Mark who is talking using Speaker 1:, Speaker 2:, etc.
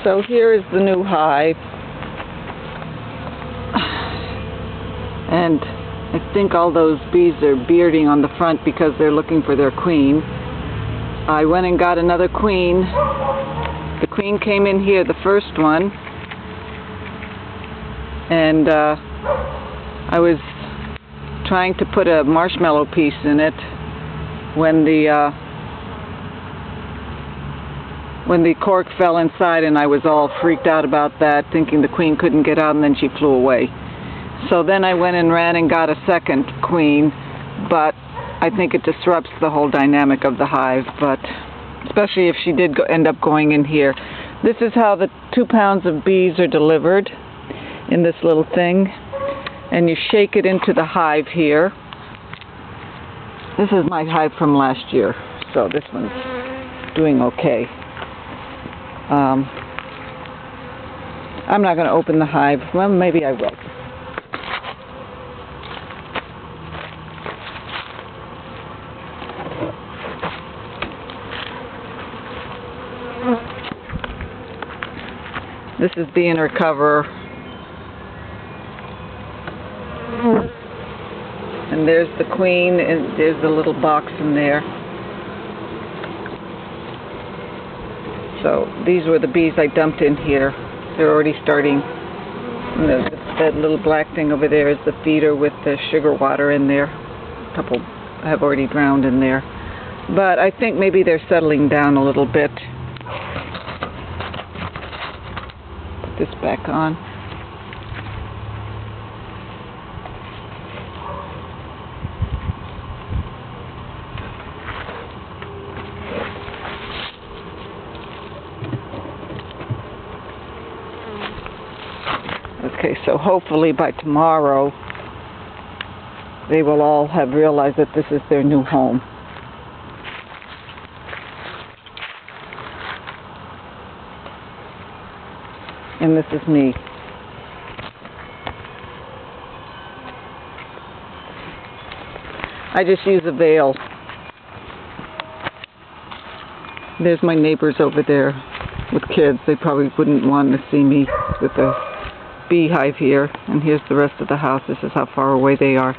Speaker 1: So here is the new hive, and I think all those bees are bearding on the front because they're looking for their queen. I went and got another queen. The queen came in here, the first one, and I was trying to put a marshmallow piece in it when the cork fell inside, and I was all freaked out about that, thinking the queen couldn't get out, and then she flew away. So then I went and ran and got a second queen, but I think it disrupts the whole dynamic of the hive, but especially if she did end up going in here. This is how the 2 pounds of bees are delivered in this little thing, and you shake it into the hive here. This is my hive from last year, so this one's doing okay. I'm not going to open the hive. Well, maybe I will. This is the inner cover. And there's the queen, and there's the little box in there. So these were the bees I dumped in here. They're already starting. That little black thing over there is the feeder with the sugar water in there. A couple have already drowned in there. But I think maybe they're settling down a little bit. Put this back on. Okay, so hopefully by tomorrow they will all have realized that this is their new home. And this is me. I just use a veil. There's my neighbors over there with kids. They probably wouldn't want to see me with a beehive here, and here's the rest of the house. This is how far away they are.